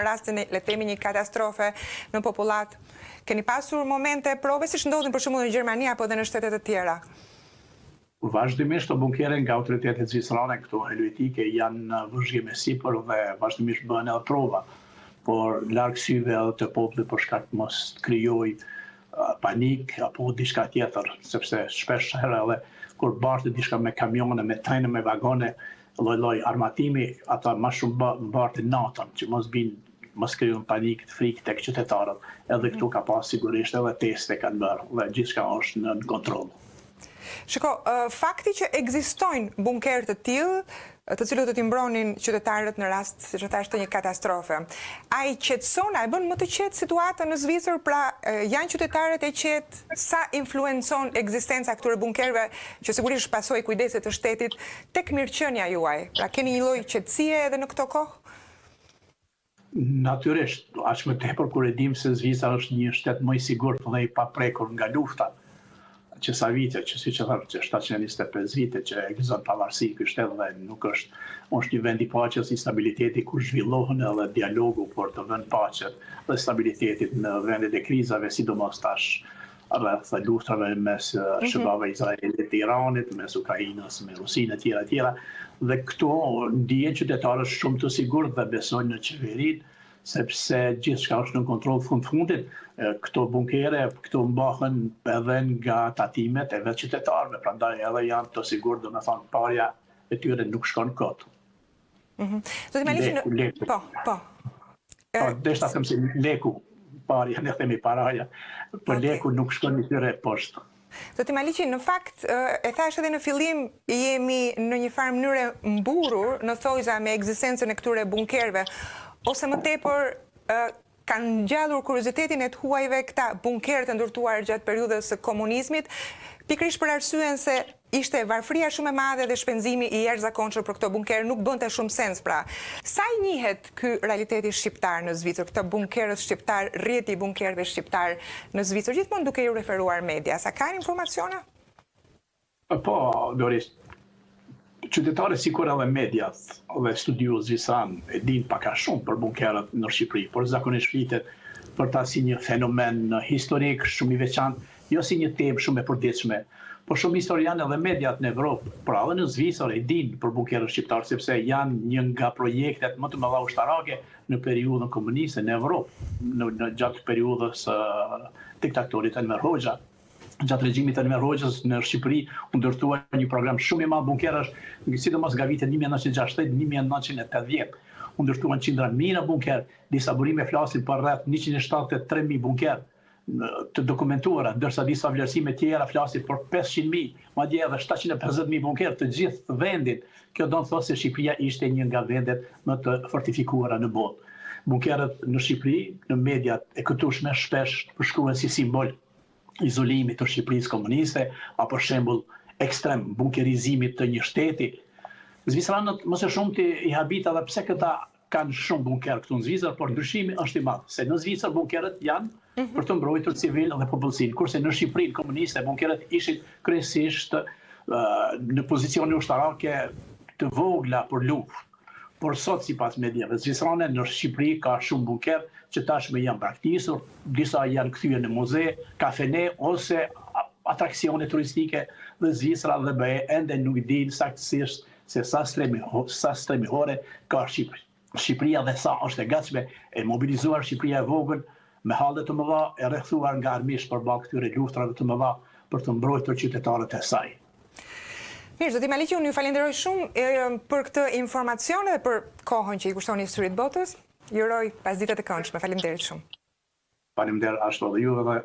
rastin le të themi një katastrofe në popullat. Keni pasur momente prove si ndodhin për shembull në Gjermani apo edhe në shtetet e tjera? Vazhdimisht të bunkere nga autoritetet zvicerane këto helvetike janë në vëzhgime sipër dhe vazhdimisht bëhen edhe prova, por larg syve edhe të popullit për shkak të mos krijoj panik apo diçka tjetër, sepse shpesh herë edhe kur bartet diçka me kamione, me trene, me vagone, lloj armatimi, ata më shumë bartin natën, që mos krijojnë panik, frikë tek qytetarët. Edhe këtu ka pas sigurisht edhe teste kanë bërë dhe gjithçka është në kontroll. Shiko, fakti që ekzistojnë bunkerë të tillë, të cilët do t'i mbronin qytetarët në rast, siç e thash, të një katastrofe. Ai qetëson, ai bën më të qetë situatën në Zvicër, pra janë qytetarët e qetë, sa influencon ekzistenca këtyre bunkerëve, që sigurisht pasojë kujdeset të shtetit tek mirëqenia juaj. Pra keni një lloj qetësie edhe në këto kohë? Natyrisht, aq më tepër kur e dim se Zvicra është një shtet më i sigurt dhe i paprekur nga lufta, që sa vite, që siç e thënë, që 725 vite që ekziston pavarësi ky shtet dhe nuk është një vend i paqes, i stabiliteti ku zhvillohen edhe dialogu për të vënë paqet dhe stabilitetit në vendet e krizave, sidomos tash rreth luftave mes shërbave Izraelit e Iranit, mes Ukrainës, me Rusinë e tjera, dhe këto ndihen qytetarët shumë të sigurt dhe besojnë në qeverinë, sepse gjithçka është në kontroll fundit. Këto bunkere, këto mbahen edhe nga tatimet e vetë qytetarëve, prandaj edhe janë të sigurt, domethënë parja e tyre nuk shkon kot. Do të më liçi po. Desha them se leku, parja, ne themi paraja, por leku nuk shkon në tyre poshtë. Do t'i Maliqi, në fakt, e thash edhe në fillim, jemi në një farë mënyre mburur në thojza me ekzistencën e këtyre bunkerëve, ose më tepër kanë ngjallur kuriozitetin e të huajve këta bunkerë të ndërtuar gjatë periudhës së komunizmit, pikërisht për arsyen se ishte varfëria shumë e madhe dhe shpenzimi i jashtëzakonshëm për këto bunkerë nuk bënte shumë sens. Pra, sa i njihet ky realiteti shqiptar në Zvicër, këto bunkerët shqiptar, rrjeti i bunkerëve shqiptar në Zvicër, gjithmonë duke i referuar media. Sa kanë informacione? Po, Doris, qytetarët sikur edhe mediat dhe studiu zvicran e din pak a shumë për bunkerët në Shqipëri, por zakonisht flitet për ta si një fenomen historik shumë i veçantë, jo si një temë shumë e përditshme. Por shumë historianë edhe mediat në Evropë, por edhe në Zvicër e din për bunkerët shqiptar, sepse janë një nga projektet më të mëdha ushtarake në periudhën komuniste në Evropë, në gjatë periudhës diktatorit Enver Hoxha. Gjatë regjimit të Enver Hoxhës në Shqipëri u ndërtua një program shumë i madh bunkerësh, sidomos nga vitet 1960-1980. U ndërtuan qindra mijëra bunker, disa burime flasin për rreth 173.000 bunker të dokumentuara, ndërsa disa vlerësime tjera flasin për 500.000, madje edhe 750.000 bunker të gjithë vendin. Kjo do të thotë se Shqipëria ishte një nga vendet më të fortifikuara në botë. Bunkerët në Shqipëri, në mediat e këtueshme shpesh përshkruhen si simbol izolimit të Shqipërisë komuniste, apo shembull ekstrem bunkerizimit të një shteti. Zvicranët më së shumti i habita edhe pse këta kanë shumë bunker këtu në Zvicër, por ndryshimi është i madh, se në Zvicër bunkerët janë për të mbrojtur civil dhe popullsinë, kurse në Shqipërinë komuniste bunkerët ishin kryesisht në pozicione ushtarake të vogla për luftë. Por sot, sipas mediave zvicrane, në Shqipëri ka shumë bunker që tashmë janë braktisur, disa janë kthyer në muze, kafene ose atraksione turistike dhe Zvicra dhe BE ende nuk dinë saktësisht se sa stremihore ka Shqipëri. Shqipëria dhe sa është e gatshme e mobilizuar Shqipëria e vogël me halle të mëdha e rrethuar nga armish përballë këtyre luftrave të mëdha për të mbrojtur qytetarët e saj. Mirë, zoti Maliqi, unë ju falenderoj shumë për këtë informacion dhe për kohën që i kushtoni Historisë Botës. Ju uroj pasditë të këndshme. Faleminderit shumë. Faleminderit ashtu edhe juve dhe